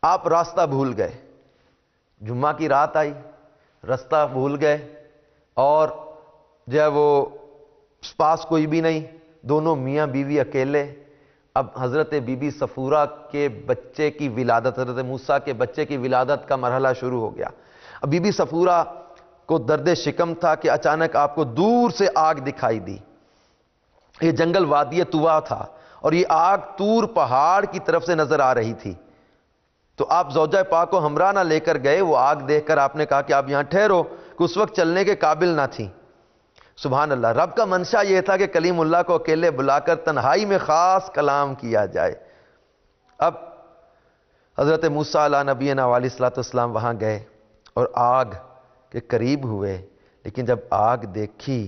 آپ راستہ بھول گئے، جمعہ کی رات آئی، راستہ بھول گئے، اور جو ہے وہ پاس کوئی بھی نہیں، دونوں میاں بیوی اکیلے۔ اب حضرت بی بی صفورہ کے بچے کی ولادت، حضرت موسیٰ کے بچے کی ولادت کا مرحلہ شروع ہو گیا۔ اب بی بی صفورہ کو درد شکم تھا کہ اچانک آپ کو دور سے آگ دکھائی دی۔ یہ جنگل وادی طوا تھا اور یہ آگ طور پہاڑ کی طرف سے نظر آ رہی تھی، تو آپ زوجہ پاک کو ہمراہ نہ لے کر گئے۔ وہ آگ دیکھ کر آپ نے کہا کہ آپ یہاں ٹھہرو، کہ اس وقت چلنے کے قابل نہ تھی۔ سبحان اللہ، رب کا منشا یہ تھا کہ کلیم اللہ کو اکیلے بلا کر تنہائی میں خاص کلام کیا جائے۔ اب حضرت موسیٰ علیہ نبینا علیہ السلام وہاں گئے اور آگ کے قریب ہوئے، لیکن جب آگ دیکھی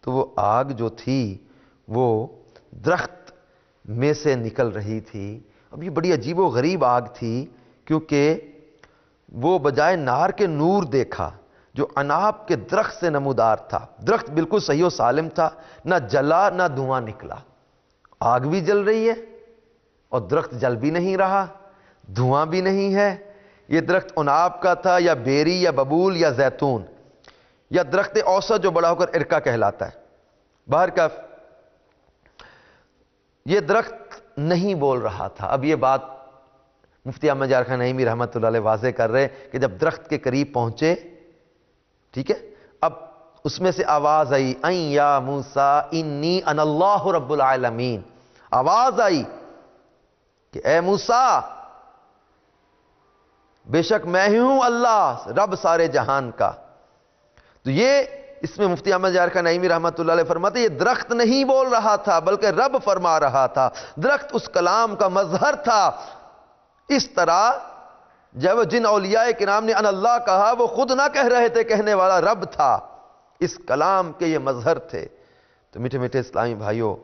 تو وہ آگ جو تھی وہ درخت میں سے نکل رہی تھی۔ اب یہ بڑی عجیب و غریب آگ تھی، کیونکہ وہ بجائے نار کے نور دیکھا جو عناب کے درخت سے نمودار تھا۔ درخت بالکل صحیح و سالم تھا، نہ جلا نہ دھواں نکلا۔ آگ بھی جل رہی ہے اور درخت جل بھی نہیں رہا، دھواں بھی نہیں ہے۔ یہ درخت عناب کا تھا یا بیری یا ببول یا زیتون۔ یا درخت اوسط جو بڑا ہو کر ارکا کہلاتا ہے۔ بہرکیف یہ درخت نہیں بول رہا تھا۔ اب یہ بات مفتی احمد یار خان نعیمی رحمۃ اللہ علیہ واضح کر رہے کہ جب درخت کے قریب پہنچے، ٹھیک ہے، اب اس میں سے آواز آئی، این یا موسیٰ انی انا اللہ رب العالمین، آواز آئی کہ اے موسیٰ بے شک میں ہی ہوں اللہ رب سارے جہان کا۔ تو یہ اس میں مفتی احمد یار خان نعیمی رحمۃ اللہ علیہ فرماتے ہیں یہ درخت نہیں بول رہا تھا بلکہ رب فرما رہا تھا، درخت اس کلام کا مظہر تھا۔ اس طرح جب جن اولیاء کرام نے ان اللہ کہا وہ خود نہ کہہ رہے تھے، کہنے والا رب تھا، اس کلام کے یہ مظہر تھے۔ تو میٹھے میٹھے اسلامی بھائیوں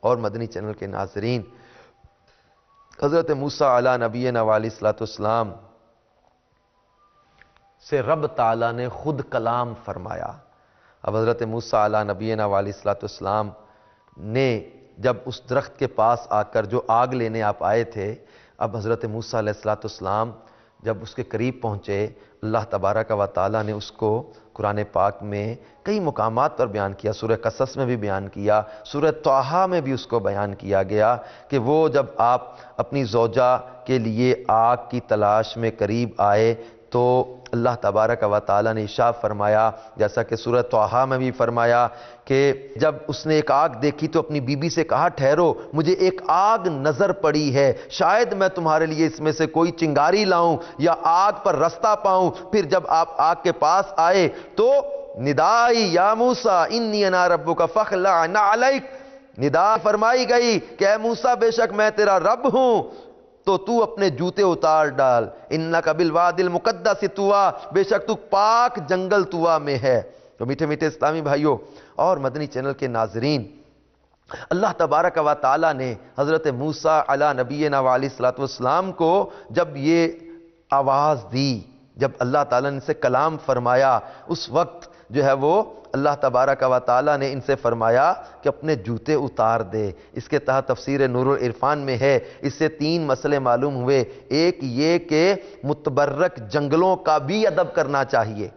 اور مدنی چینل کے ناظرین، حضرت موسیٰ علی نبینا علیہ الصلوۃ والسلام سے رب تعالیٰ نے خود کلام فرمایا۔ اب حضرت موسیٰ علی نبینا علیہ الصلوۃ والسلام نے جب اس درخت کے پاس آ کر جو آگ لینے آپ آئے تھے، اب حضرت موسیٰ علیہ الصلوۃ والسلام جب اس کے قریب پہنچے، اللہ تبارک و تعالیٰ نے اس کو قرآن پاک میں کئی مقامات پر بیان کیا، سورہ قصص میں بھی بیان کیا، سورہ طٰہٰ میں بھی اس کو بیان کیا گیا کہ وہ جب آپ اپنی زوجہ کے لیے آگ کی تلاش میں قریب آئے تو اللہ تبارک و تعالیٰ نے ارشاد فرمایا، جیسا کہ سورہ طٰہٰ میں بھی فرمایا کہ جب اس نے ایک آگ دیکھی تو اپنی بیوی سے کہا ٹھہرو مجھے ایک آگ نظر پڑی ہے، شاید میں تمہارے لیے اس میں سے کوئی چنگاری لاؤں یا آگ پر رستہ پاؤں۔ پھر جب آپ آگ کے پاس آئے تو ندائی یا موسیٰ انی انا ربک فاخلع نعلیک، ندا فرمائی گئی کہ اے موسیٰ بے شک میں تیرا رب ہوں تو اپنے جوتے اتار ڈال، انک بالوادی المقدس طویٰ، بے شک تو پاک جنگل طویٰ میں ہے۔ تو میٹھے میٹھے اسلامی بھائیوں اور مدنی چینل کے ناظرین، اللہ تبارک و تعالیٰ نے حضرت موسیٰ علی نبینا علیہ الصلوۃ والسلام کو جب یہ آواز دی، جب اللہ تعالیٰ نے ان سے کلام فرمایا، اس وقت جو ہے وہ اللہ تبارک و تعالیٰ نے ان سے فرمایا کہ اپنے جوتے اتار دے۔ اس کے تحت تفسیر نور العرفان میں ہے، اس سے 3 مسئلے معلوم ہوئے۔ ایک یہ کہ متبرک جنگلوں کا بھی ادب کرنا چاہیے،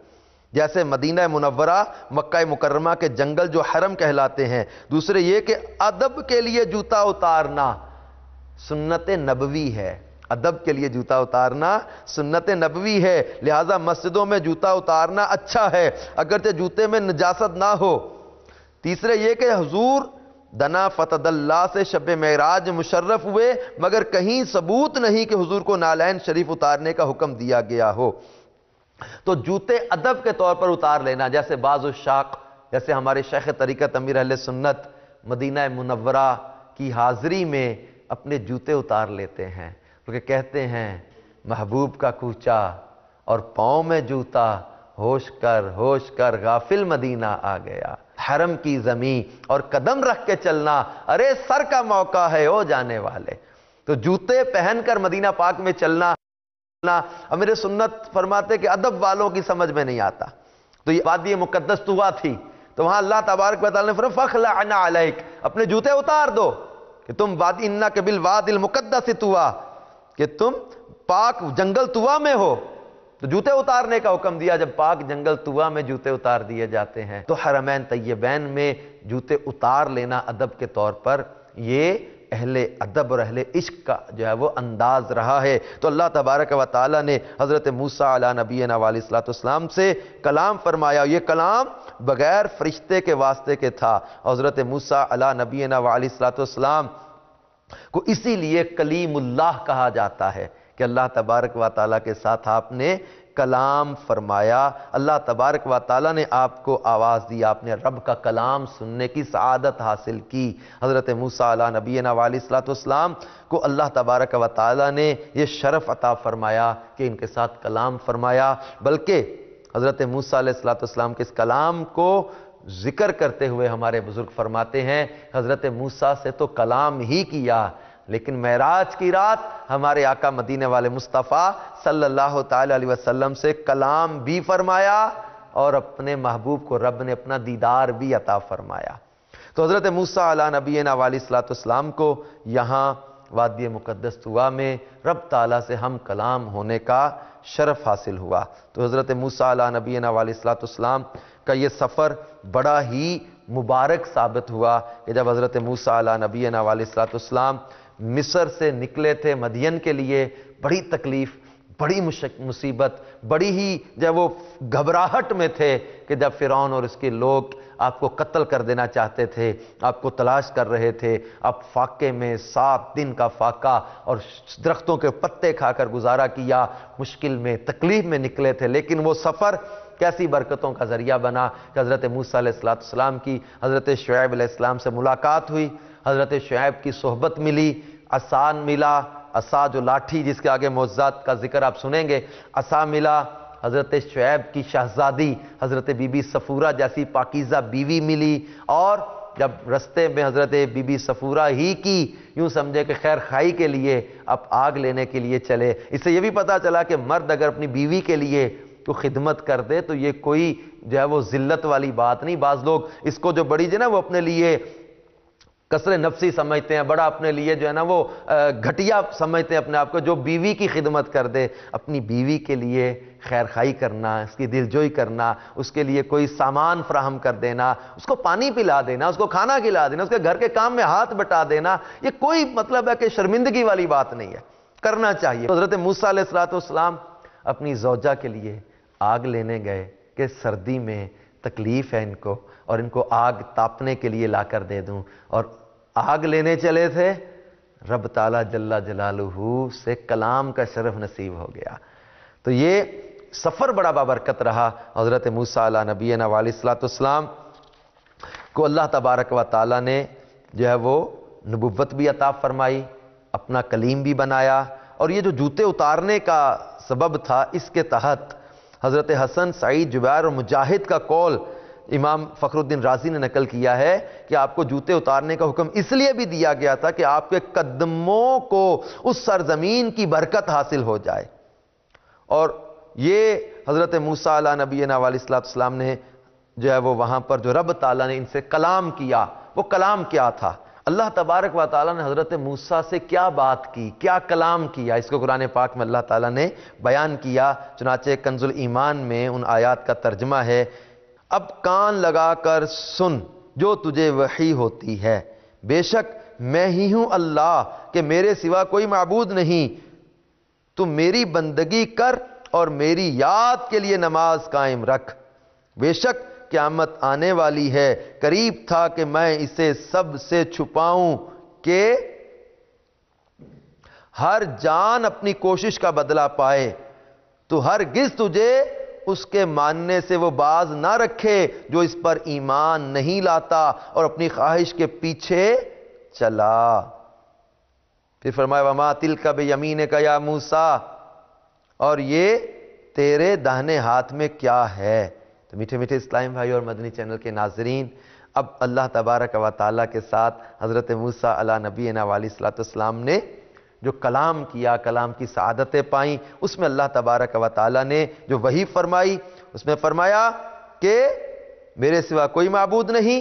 جیسے مدینہ منورہ مکہ مکرمہ کے جنگل جو حرم کہلاتے ہیں۔ دوسرے یہ کہ ادب کے لیے جوتا اتارنا سنت نبوی ہے، ادب کے لیے جوتا اتارنا سنت نبوی ہے، لہٰذا مسجدوں میں جوتا اتارنا اچھا ہے اگرچہ جوتے میں نجاست نہ ہو۔ تیسرے یہ کہ حضور دنا فتد اللہ سے شب معراج مشرف ہوئے، مگر کہیں ثبوت نہیں کہ حضور کو نالین شریف اتارنے کا حکم دیا گیا ہو۔ تو جوتے ادب کے طور پر اتار لینا، جیسے بعض الشاق، جیسے ہمارے شیخ طریقت امیر اہل سنت مدینہ منورہ کی حاضری میں اپنے جوتے اتار لیتے ہیں، کیونکہ کہتے ہیں محبوب کا کوچا اور پاؤں میں جوتا، ہوش کر غافل مدینہ آ گیا، حرم کی زمین اور قدم رکھ کے چلنا، ارے سر کا موقع ہے او جانے والے۔ تو جوتے پہن کر مدینہ پاک میں چلنا امیر سنت فرماتے کہ ادب والوں کی سمجھ میں نہیں آتا۔ تو یہ وادی مقدس طویٰ تھی، تو وہاں اللہ تبارک و تعالیٰ نے فرمایا فاخلع نعلیک، اپنے جوتے اتار دو کہ تم وادی انک بالوادی المقدس طویٰ، کہ تم پاک جنگل طویٰ میں ہو، تو جوتے اتارنے کا حکم دیا۔ جب پاک جنگل طویٰ میں جوتے اتار دیے جاتے ہیں تو حرمین طیبین میں جوتے اتار لینا ادب کے طور پر یہ اہل ادب اور اہل عشق کا جو ہے وہ انداز رہا ہے۔ تو اللہ تبارک و تعالیٰ نے حضرت موسیٰ علی نبینا علیہ الصلوۃ والسلام سے کلام فرمایا، یہ کلام بغیر فرشتے کے واسطے کے تھا۔ حضرت موسیٰ علی نبینا علیہ الصلوۃ والسلام کو اسی لیے کلیم اللہ کہا جاتا ہے کہ اللہ تبارک و تعالیٰ کے ساتھ آپ نے کلام فرمایا، اللہ تبارک و تعالیٰ نے آپ کو آواز دی، آپ نے رب کا کلام سننے کی سعادت حاصل کی۔ حضرت موسیٰ علی نبینا علیہ الصلوۃ والسلام کو اللہ تبارک و تعالیٰ نے یہ شرف عطا فرمایا کہ ان کے ساتھ کلام فرمایا، بلکہ حضرت موسیٰ علیہ الصلوۃ والسلام کے اس کلام کو ذکر کرتے ہوئے ہمارے بزرگ فرماتے ہیں حضرت موسیٰ سے تو کلام ہی کیا، لیکن معراج کی رات ہمارے آقا مدینے والے مصطفیٰ صلی اللہ تعالی علیہ وسلم سے کلام بھی فرمایا اور اپنے محبوب کو رب نے اپنا دیدار بھی عطا فرمایا۔ تو حضرت موسیٰ علی نبینا علیہ الصلوۃ والسلام کو یہاں وادی مقدس طویٰ میں رب تعالیٰ سے ہم کلام ہونے کا شرف حاصل ہوا۔ تو حضرت موسیٰ علی نبینا علیہ الصلوۃ والسلام کا یہ سفر بڑا ہی مبارک ثابت ہوا کہ جب حضرت موسیٰ علیہ نبینا علیہ الصلوۃ والسلام مصر سے نکلے تھے مدین کے لیے، بڑی تکلیف، بڑی مصیبت، بڑی ہی جب وہ گھبراہٹ میں تھے کہ جب فرعون اور اس کے لوگ آپ کو قتل کر دینا چاہتے تھے، آپ کو تلاش کر رہے تھے، آپ فاقے میں 7 دن کا فاقہ اور درختوں کے پتے کھا کر گزارا کیا، مشکل میں تکلیف میں نکلے تھے، لیکن وہ سفر کیسی برکتوں کا ذریعہ بنا کہ حضرت موسیٰ علیہ السلام کی حضرت شعیب علیہ السلام سے ملاقات ہوئی، حضرت شعیب کی صحبت ملی، عصا ملا، عصا جو لاٹھی جس کے آگے معجزات کا ذکر آپ سنیں گے، عصا ملا، حضرت شعیب کی شہزادی حضرت بی بی صفورہ جیسی پاکیزہ بیوی ملی، اور جب رستے میں حضرت بی بی صفورہ ہی کی یوں سمجھے کہ خیر خائی کے لیے اب آگ لینے کے لیے چلے، اس سے یہ بھی پتا چلا کہ مرد اگر اپنی بیوی کے لیے تو خدمت کر دے تو یہ کوئی جو ہے وہ ذلت والی بات نہیں۔ بعض لوگ اس کو جو بڑی جو ہے نا وہ اپنے لیے کسر نفسی سمجھتے ہیں، بڑا اپنے لیے جو ہے نا وہ گھٹیا سمجھتے ہیں اپنے آپ کو۔ جو بیوی کی خدمت کر دے، اپنی بیوی کے لیے خیر خائی کرنا، اس کی دلجوئی کرنا، اس کے لیے کوئی سامان فراہم کر دینا، اس کو پانی پلا دینا، اس کو کھانا کھلا دینا، اس کے گھر کے کام میں ہاتھ بٹا دینا، یہ کوئی مطلب ہے کہ شرمندگی والی بات نہیں ہے، کرنا چاہیے۔ حضرت موسیٰ علیہ السلام اپنی زوجہ کے لیے آگ لینے گئے کہ سردی میں تکلیف ہے ان کو، اور ان کو آگ تاپنے کے لیے لا کر دے دوں، اور آگ لینے چلے تھے، رب تعالیٰ جل جلالہ سے کلام کا شرف نصیب ہو گیا۔ تو یہ سفر بڑا بابرکت رہا۔ حضرت موسیٰ علیہ نبینا علیہ السلام کو اللہ تبارک و تعالیٰ نے جو ہے وہ نبوت بھی عطا فرمائی، اپنا کلیم بھی بنایا، اور یہ جو جوتے اتارنے کا سبب تھا اس کے تحت حضرت حسن، سعید، جبیر اور مجاہد کا قول امام فخر الدین رازی نے نقل کیا ہے کہ آپ کو جوتے اتارنے کا حکم اس لیے بھی دیا گیا تھا کہ آپ کے قدموں کو اس سرزمین کی برکت حاصل ہو جائے۔ اور یہ حضرت موسیٰ علیہ نبینا علیہ السلام نے جو ہے وہ وہاں پر جو رب تعالیٰ نے ان سے کلام کیا، وہ کلام کیا تھا؟ اللہ تبارک و تعالیٰ نے حضرت موسیٰ سے کیا بات کی، کیا کلام کیا، اس کو قرآن پاک میں اللہ تعالیٰ نے بیان کیا۔ چنانچہ کنز الایمان میں ان آیات کا ترجمہ ہے، اب کان لگا کر سن جو تجھے وحی ہوتی ہے، بے شک میں ہی ہوں اللہ کہ میرے سوا کوئی معبود نہیں، تو میری بندگی کر اور میری یاد کے لیے نماز قائم رکھ، بے شک قیامت آنے والی ہے، قریب تھا کہ میں اسے سب سے چھپاؤں کہ ہر جان اپنی کوشش کا بدلہ پائے، تو ہرگز تجھے اس کے ماننے سے وہ باز نہ رکھے جو اس پر ایمان نہیں لاتا اور اپنی خواہش کے پیچھے چلا۔ پھر فرمایا وما تلک بیمینک یا موسیٰ، اور یہ تیرے داہنے ہاتھ میں کیا ہے؟ تو میٹھے میٹھے اسلامی بھائی اور مدنی چینل کے ناظرین، اب اللہ تبارک و تعالیٰ کے ساتھ حضرت موسیٰ علیہ نبینا علیہ السلام نے جو کلام کیا، کلام کی سعادتیں پائیں، اس میں اللہ تبارک و تعالیٰ نے جو وحی فرمائی، اس میں فرمایا کہ میرے سوا کوئی معبود نہیں،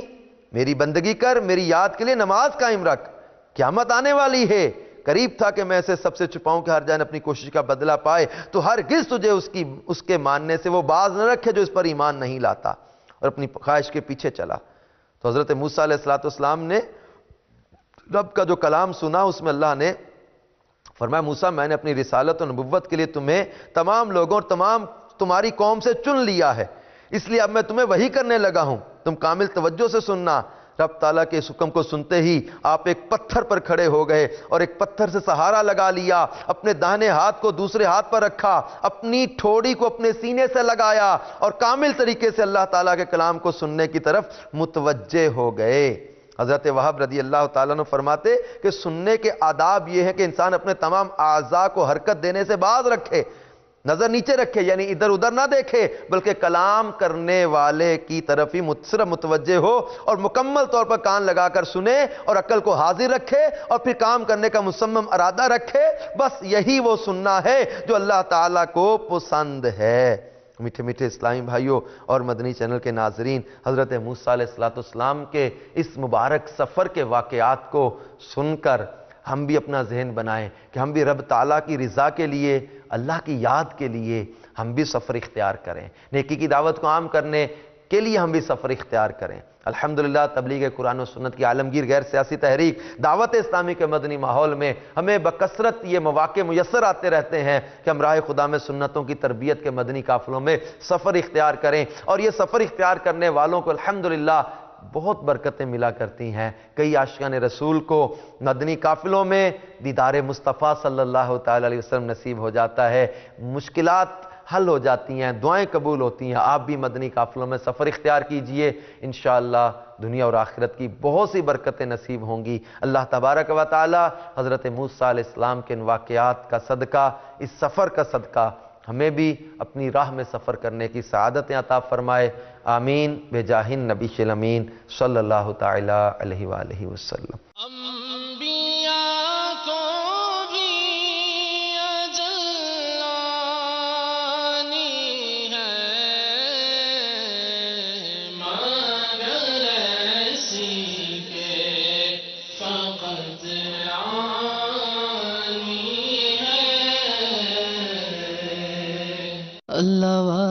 میری بندگی کر، میری یاد کے لیے نماز قائم رکھ، قیامت آنے والی ہے، قریب تھا کہ میں اسے سب سے چھپاؤں کہ ہر جان اپنی کوشش کا بدلہ پائے، تو ہرگز تجھے اس کے ماننے سے وہ باز نہ رکھے جو اس پر ایمان نہیں لاتا اور اپنی خواہش کے پیچھے چلا۔ تو حضرت موسیٰ علیہ السلام نے رب کا جو کلام سنا، اس میں اللہ نے فرمایا موسیٰ میں نے اپنی رسالت و نبوت کے لیے تمہیں تمام لوگوں اور تمام تمہاری قوم سے چن لیا ہے، اس لیے اب میں تمہیں وحی کرنے لگا ہوں، تم کامل توجہ سے سننا۔ رب تعالیٰ کے اس حکم کو سنتے ہی آپ ایک پتھر پر کھڑے ہو گئے اور ایک پتھر سے سہارا لگا لیا، اپنے داہنے ہاتھ کو دوسرے ہاتھ پر رکھا، اپنی ٹھوڑی کو اپنے سینے سے لگایا اور کامل طریقے سے اللہ تعالیٰ کے کلام کو سننے کی طرف متوجہ ہو گئے۔ حضرت وہب رضی اللہ تعالیٰ عنہ فرماتے کہ سننے کے آداب یہ ہے کہ انسان اپنے تمام اعضاء کو حرکت دینے سے باز رکھے، نظر نیچے رکھے، یعنی ادھر ادھر نہ دیکھے، بلکہ کلام کرنے والے کی طرف ہی صرف متوجہ ہو اور مکمل طور پر کان لگا کر سنے اور عقل کو حاضر رکھے اور پھر کام کرنے کا مصمم ارادہ رکھے، بس یہی وہ سننا ہے جو اللہ تعالیٰ کو پسند ہے۔ میٹھے میٹھے اسلامی بھائیوں اور مدنی چینل کے ناظرین، حضرت موسیٰ علیہ السلام کے اس مبارک سفر کے واقعات کو سن کر ہم بھی اپنا ذہن بنائیں کہ ہم بھی رب تعالیٰ کی رضا کے لیے، اللہ کی یاد کے لیے ہم بھی سفر اختیار کریں، نیکی کی دعوت کو عام کرنے کے لیے ہم بھی سفر اختیار کریں۔ الحمدللہ تبلیغ قرآن و سنت کی عالمگیر غیر سیاسی تحریک دعوت اسلامی کے مدنی ماحول میں ہمیں بکثرت یہ مواقع میسر آتے رہتے ہیں کہ ہم راہ خدا میں سنتوں کی تربیت کے مدنی قافلوں میں سفر اختیار کریں، اور یہ سفر اختیار کرنے والوں کو الحمدللہ بہت برکتیں ملا کرتی ہیں۔ کئی عاشقان رسول کو مدنی قافلوں میں دیدار مصطفیٰ صلی اللہ تعالی علیہ وسلم نصیب ہو جاتا ہے، مشکلات حل ہو جاتی ہیں، دعائیں قبول ہوتی ہیں۔ آپ بھی مدنی قافلوں میں سفر اختیار کیجئے، انشاءاللہ دنیا اور آخرت کی بہت سی برکتیں نصیب ہوں گی۔ اللہ تبارک و تعالی حضرت موسیٰ علیہ السلام کے ان واقعات کا صدقہ، اس سفر کا صدقہ ہمیں بھی اپنی راہ میں سفر کرنے کی سعادتیں عطا فرمائے۔ آمین بجاہ النبی الامین صلی اللہ تعالی علیہ وآلہ وسلم۔ انبیاء کو بھی اجل آنی ہے، مگر ایسی کہ فقط آنی ہے۔ اللہ